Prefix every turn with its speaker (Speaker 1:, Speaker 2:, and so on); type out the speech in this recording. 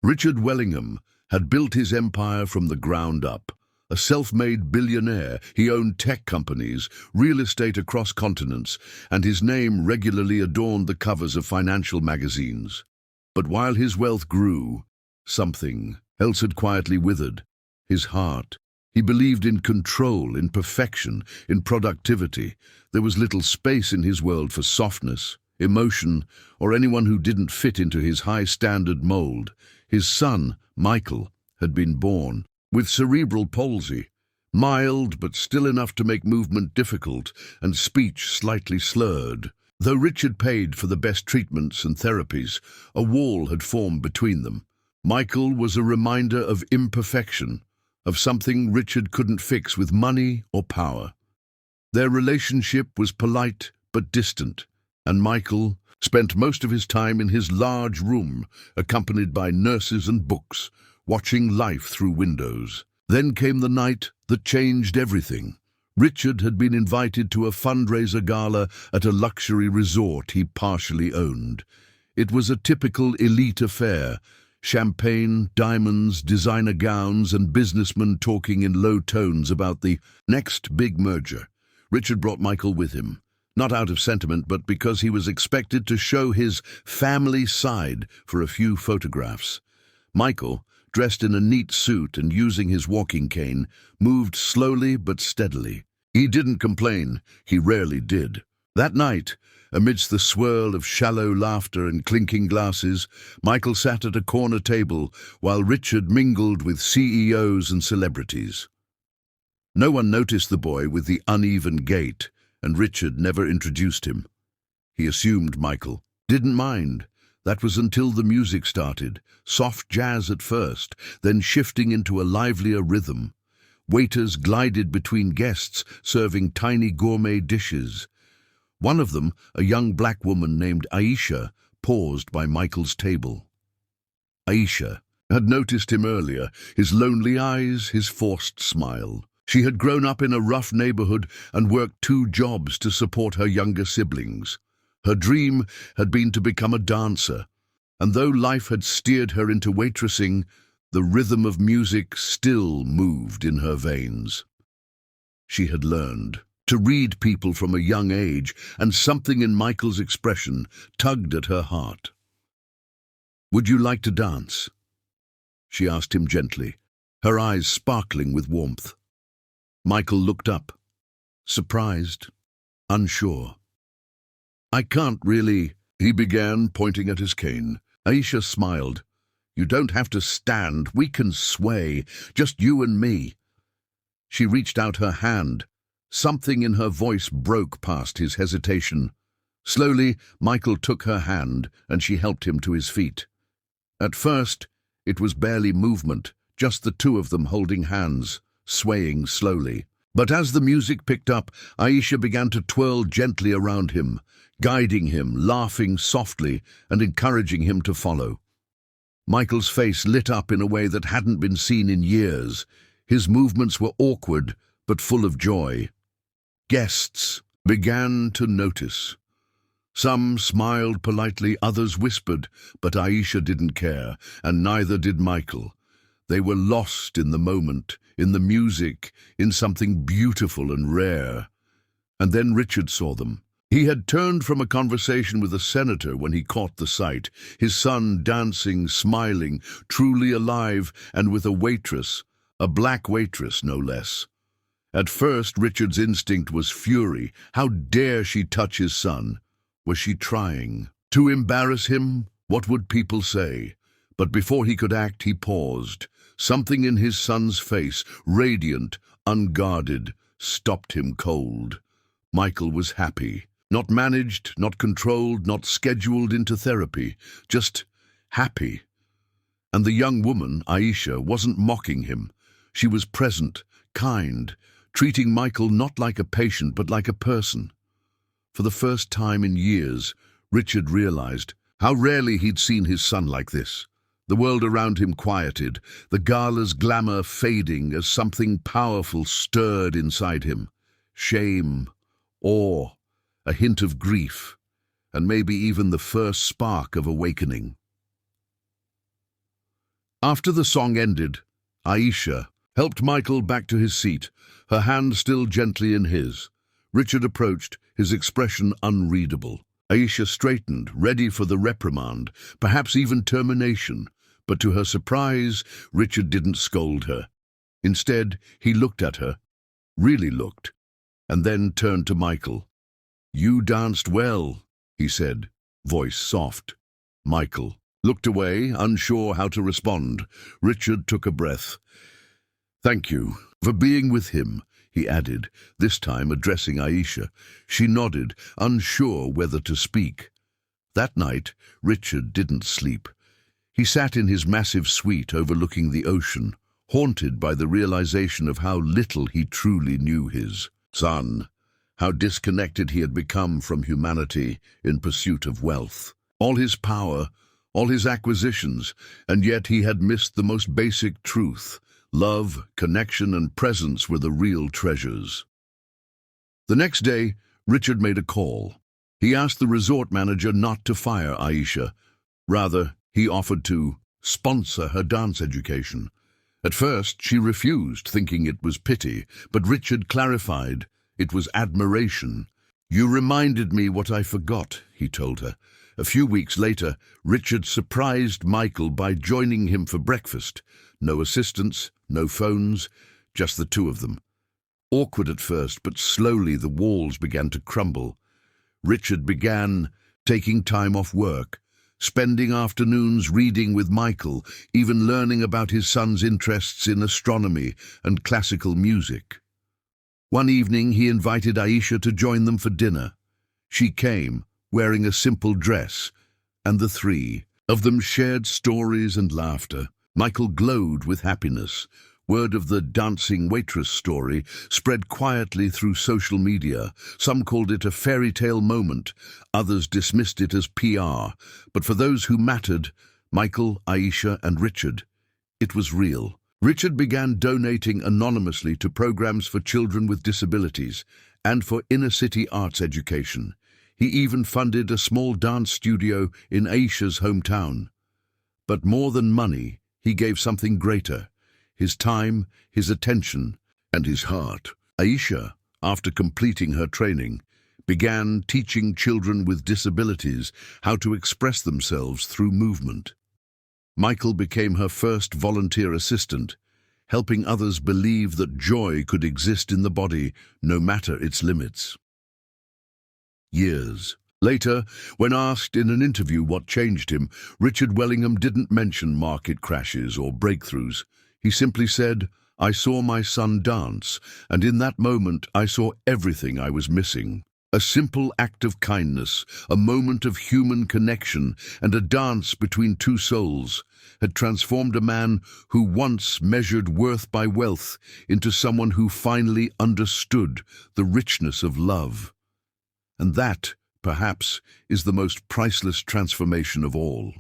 Speaker 1: Richard Wellingham had built his empire from the ground up. A self-made billionaire, he owned tech companies, real estate across continents, and his name regularly adorned the covers of financial magazines. But while his wealth grew, something else had quietly withered: his heart. He believed in control, in perfection, in productivity. There was little space in his world for softness, emotion, or anyone who didn't fit into his high-standard mold. His son, Michael, had been born with cerebral palsy, mild but still enough to make movement difficult and speech slightly slurred. Though Richard paid for the best treatments and therapies, a wall had formed between them. Michael was a reminder of imperfection, of something Richard couldn't fix with money or power. Their relationship was polite but distant, and Michael spent most of his time in his large room, accompanied by nurses and books, watching life through windows. Then came the night that changed everything. Richard had been invited to a fundraiser gala at a luxury resort he partially owned. It was a typical elite affair: champagne, diamonds, designer gowns, and businessmen talking in low tones about the next big merger. Richard brought Michael with him, not out of sentiment, but because he was expected to show his family side for a few photographs. Michael, dressed in a neat suit and using his walking cane, moved slowly but steadily. He didn't complain. He rarely did. That night, amidst the swirl of shallow laughter and clinking glasses, Michael sat at a corner table while Richard mingled with CEOs and celebrities. No one noticed the boy with the uneven gait, and Richard never introduced him. He assumed Michael didn't mind. That was until the music started, soft jazz at first, then shifting into a livelier rhythm. Waiters glided between guests, serving tiny gourmet dishes. One of them, a young black woman named Aisha, paused by Michael's table. Aisha had noticed him earlier, his lonely eyes, his forced smile. She had grown up in a rough neighborhood and worked 2 jobs to support her younger siblings. Her dream had been to become a dancer, and though life had steered her into waitressing, the rhythm of music still moved in her veins. She had learned to read people from a young age, and something in Michael's expression tugged at her heart. "Would you like to dance?" she asked him gently, her eyes sparkling with warmth. Michael looked up, surprised, unsure. "I can't really," he began, pointing at his cane. Aisha smiled. "You don't have to stand. We can sway, just you and me." She reached out her hand. Something in her voice broke past his hesitation. Slowly, Michael took her hand, and she helped him to his feet. At first, it was barely movement, just the 2 of them holding hands, swaying slowly. But as the music picked up, Aisha began to twirl gently around him, guiding him, laughing softly, and encouraging him to follow. Michael's face lit up in a way that hadn't been seen in years. His movements were awkward, but full of joy. Guests began to notice. Some smiled politely, others whispered, but Aisha didn't care, and neither did Michael. They were lost in the moment, in the music, in something beautiful and rare. And then Richard saw them. He had turned from a conversation with a senator when he caught the sight, his son dancing, smiling, truly alive, and with a waitress, a black waitress no less. At first, Richard's instinct was fury. How dare she touch his son? Was she trying to embarrass him? What would people say? But before he could act, he paused. Something in his son's face, radiant, unguarded, stopped him cold. Michael was happy. Not managed, not controlled, not scheduled into therapy. Just happy. And the young woman, Aisha, wasn't mocking him. She was present, kind, treating Michael not like a patient but like a person. For the first time in years, Richard realized how rarely he'd seen his son like this. The world around him quieted, the gala's glamour fading as something powerful stirred inside him. Shame, awe, a hint of grief, and maybe even the first spark of awakening. After the song ended, Aisha helped Michael back to his seat, her hand still gently in his. Richard approached, his expression unreadable. Aisha straightened, ready for the reprimand, perhaps even termination. But to her surprise, Richard didn't scold her. Instead, he looked at her, really looked, and then turned to Michael. "You danced well," he said, voice soft. Michael looked away, unsure how to respond. Richard took a breath. "Thank you for being with him," he added, this time addressing Aisha. She nodded, unsure whether to speak. That night, Richard didn't sleep. He sat in his massive suite overlooking the ocean, haunted by the realization of how little he truly knew his son, how disconnected he had become from humanity in pursuit of wealth. All his power, all his acquisitions, and yet he had missed the most basic truth. Love, connection, and presence were the real treasures. The next day, Richard made a call. He asked the resort manager not to fire Aisha. Rather, he offered to sponsor her dance education. At first, she refused, thinking it was pity, but Richard clarified it was admiration. "You reminded me what I forgot," he told her. A few weeks later, Richard surprised Michael by joining him for breakfast. No assistants, no phones, just the two of them. Awkward at first, but slowly the walls began to crumble. Richard began taking time off work, spending afternoons reading with Michael, even learning about his son's interests in astronomy and classical music. One evening he invited Aisha to join them for dinner. She came, wearing a simple dress, and the three of them shared stories and laughter. Michael glowed with happiness. Word of the dancing waitress story spread quietly through social media. Some called it a fairy tale moment, others dismissed it as PR. But for those who mattered, Michael, Aisha, and Richard, it was real. Richard began donating anonymously to programs for children with disabilities and for inner-city arts education. He even funded a small dance studio in Aisha's hometown. But more than money, he gave something greater: his time, his attention, and his heart. Aisha, after completing her training, began teaching children with disabilities how to express themselves through movement. Michael became her first volunteer assistant, helping others believe that joy could exist in the body, no matter its limits. Years later, when asked in an interview what changed him, Richard Wellingham didn't mention market crashes or breakthroughs. He simply said, "I saw my son dance, and in that moment I saw everything I was missing. A simple act of kindness, a moment of human connection, and a dance between two souls had transformed a man who once measured worth by wealth into someone who finally understood the richness of love." And that, perhaps, is the most priceless transformation of all.